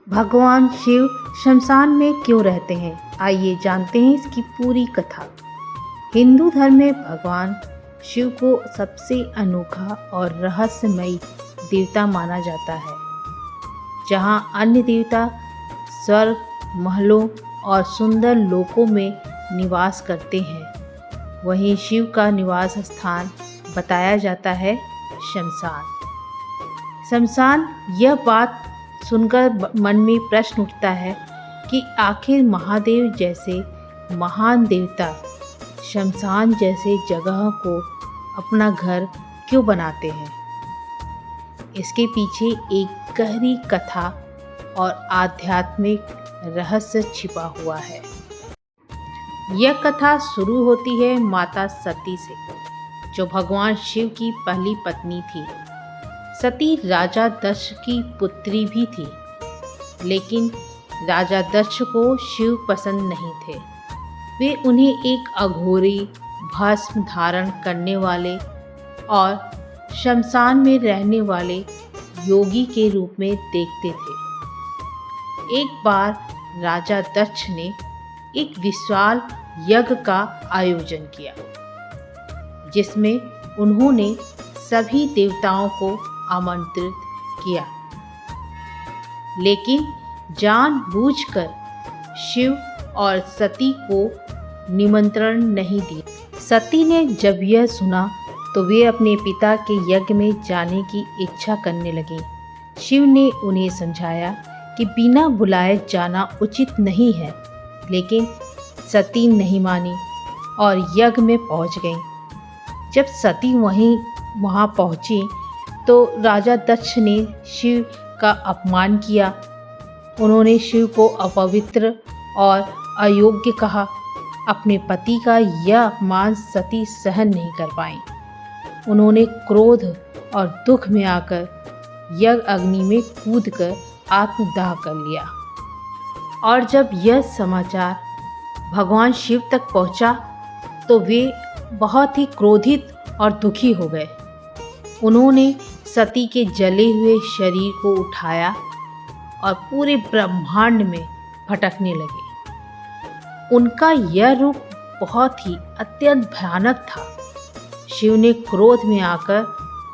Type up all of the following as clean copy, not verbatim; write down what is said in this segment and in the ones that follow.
भगवान शिव शमशान में क्यों रहते हैं? आइए जानते हैं इसकी पूरी कथा। हिंदू धर्म में भगवान शिव को सबसे अनोखा और रहस्यमयी देवता माना जाता है। जहां अन्य देवता स्वर्ग, महलों और सुंदर लोकों में निवास करते हैं, वहीं शिव का निवास स्थान बताया जाता है शमशान। शमशान, यह बात सुनकर मन में प्रश्न उठता है कि आखिर महादेव जैसे महान देवता शमशान जैसे जगह को अपना घर क्यों बनाते हैं? इसके पीछे एक गहरी कथा और आध्यात्मिक रहस्य छिपा हुआ है। यह कथा शुरू होती है माता सती से, जो भगवान शिव की पहली पत्नी थी। सती राजा दक्ष की पुत्री भी थी, लेकिन राजा दक्ष को शिव पसंद नहीं थे। वे उन्हें एक अघोरी, भस्म धारण करने वाले और शमशान में रहने वाले योगी के रूप में देखते थे। एक बार राजा दक्ष ने एक विशाल यज्ञ का आयोजन किया, जिसमें उन्होंने सभी देवताओं को आमंत्रित किया, लेकिन जानबूझकर शिव और सती को निमंत्रण नहीं दिया। सती ने जब यह सुना तो वे अपने पिता के यज्ञ में जाने की इच्छा करने लगी। शिव ने उन्हें समझाया कि बिना बुलाए जाना उचित नहीं है, लेकिन सती नहीं मानी और यज्ञ में पहुंच गई। जब सती वहां पहुंची तो राजा दक्ष ने शिव का अपमान किया। उन्होंने शिव को अपवित्र और अयोग्य कहा। अपने पति का यह अपमान सती सहन नहीं कर पाईं। उन्होंने क्रोध और दुख में आकर यज्ञ अग्नि में कूदकर आत्मदाह कर लिया। और जब यह समाचार भगवान शिव तक पहुंचा तो वे बहुत ही क्रोधित और दुखी हो गए। उन्होंने सती के जले हुए शरीर को उठाया और पूरे ब्रह्मांड में भटकने लगे। उनका यह रूप बहुत ही अत्यंत भयानक था। शिव ने क्रोध में आकर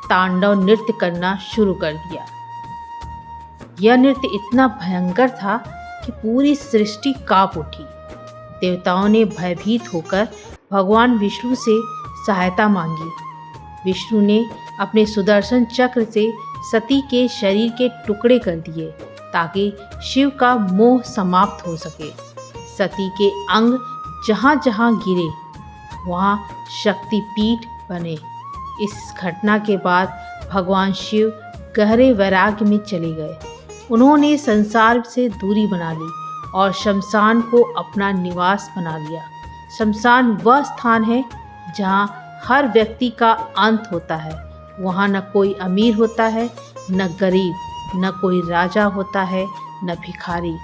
तांडव नृत्य करना शुरू कर दिया। यह नृत्य इतना भयंकर था कि पूरी सृष्टि कांप उठी। देवताओं ने भयभीत होकर भगवान विष्णु से सहायता मांगी। विष्णु ने अपने सुदर्शन चक्र से सती के शरीर के टुकड़े कर दिए ताकि शिव का मोह समाप्त हो सके। सती के अंग जहाँ जहाँ गिरे वहाँ शक्तिपीठ बने। इस घटना के बाद भगवान शिव गहरे वैराग्य में चले गए। उन्होंने संसार से दूरी बना ली और शमशान को अपना निवास बना लिया। शमशान वह स्थान है जहाँ हर व्यक्ति का अंत होता है। वहाँ न कोई अमीर होता है, न गरीब, न कोई राजा होता है, न भिखारी।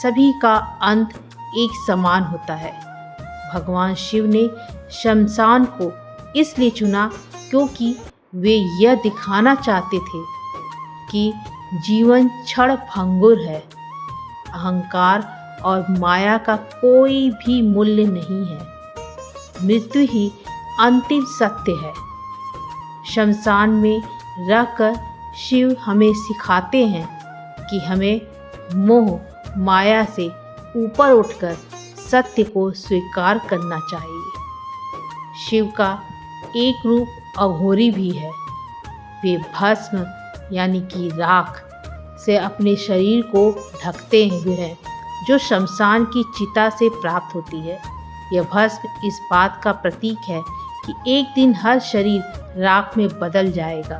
सभी का अंत एक समान होता है। भगवान शिव ने शमशान को इसलिए चुना क्योंकि वे यह दिखाना चाहते थे कि जीवन क्षण भंगुर है। अहंकार और माया का कोई भी मूल्य नहीं है। मृत्यु ही अंतिम सत्य है। शमशान में रहकर शिव हमें सिखाते हैं कि हमें मोह माया से ऊपर उठकर सत्य को स्वीकार करना चाहिए। शिव का एक रूप अघोरी भी है। वे भस्म यानी कि राख से अपने शरीर को ढकते हुए हैं, जो शमशान की चिता से प्राप्त होती है। यह भस्म इस बात का प्रतीक है कि एक दिन हर शरीर राख में बदल जाएगा।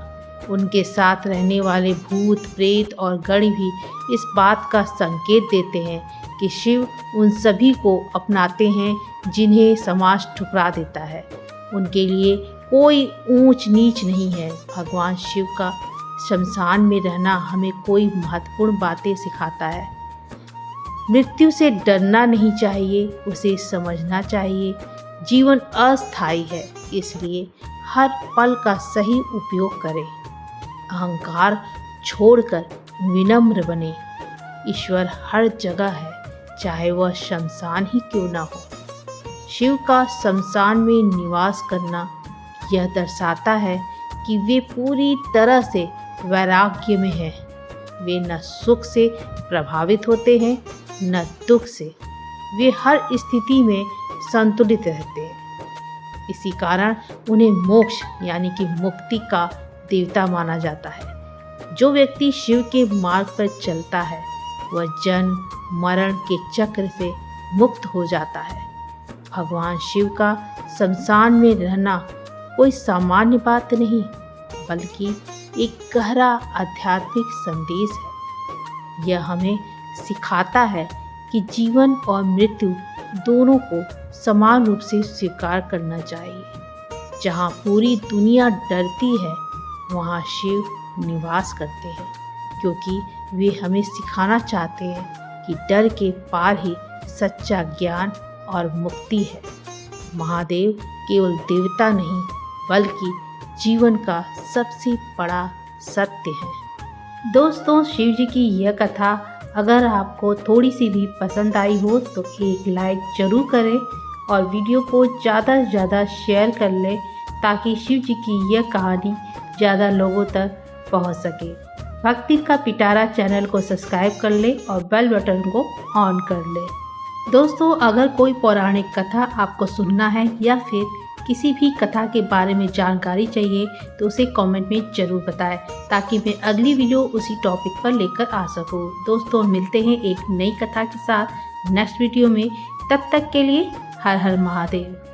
उनके साथ रहने वाले भूत, प्रेत और गण भी इस बात का संकेत देते हैं कि शिव उन सभी को अपनाते हैं जिन्हें समाज ठुकरा देता है। उनके लिए कोई ऊंच नीच नहीं है। भगवान शिव का शमशान में रहना हमें कोई महत्वपूर्ण बातें सिखाता है। मृत्यु से डरना नहीं चाहिए, उसे समझना चाहिए। जीवन अस्थायी है, इसलिए हर पल का सही उपयोग करें। अहंकार छोड़कर विनम्र बने। ईश्वर हर जगह है, चाहे वह शमशान ही क्यों ना हो। शिव का शमशान में निवास करना यह दर्शाता है कि वे पूरी तरह से वैराग्य में हैं। वे न सुख से प्रभावित होते हैं न दुख से। वे हर स्थिति में संतुलित रहते हैं। इसी कारण उन्हें मोक्ष यानी कि मुक्ति का देवता माना जाता है। जो व्यक्ति शिव के मार्ग पर चलता है वह जन्म मरण के चक्र से मुक्त हो जाता है। भगवान शिव का शमशान में रहना कोई सामान्य बात नहीं, बल्कि एक गहरा आध्यात्मिक संदेश है। यह हमें सिखाता है कि जीवन और मृत्यु दोनों को समान रूप से स्वीकार करना चाहिए। जहाँ पूरी दुनिया डरती है वहाँ शिव निवास करते हैं, क्योंकि वे हमें सिखाना चाहते हैं कि डर के पार ही सच्चा ज्ञान और मुक्ति है। महादेव केवल देवता नहीं बल्कि जीवन का सबसे बड़ा सत्य है। दोस्तों, शिव जी की यह कथा अगर आपको थोड़ी सी भी पसंद आई हो तो एक लाइक जरूर करें और वीडियो को ज़्यादा से ज़्यादा शेयर कर लें, ताकि शिव जी की यह कहानी ज़्यादा लोगों तक पहुंच सके। भक्ति का पिटारा चैनल को सब्सक्राइब कर ले और बेल बटन को ऑन कर ले। दोस्तों, अगर कोई पौराणिक कथा आपको सुनना है या फिर किसी भी कथा के बारे में जानकारी चाहिए तो उसे कमेंट में ज़रूर बताएं, ताकि मैं अगली वीडियो उसी टॉपिक पर लेकर आ सकूं। दोस्तों, मिलते हैं एक नई कथा के साथ नेक्स्ट वीडियो में। तब तक के लिए हर हर महादेव।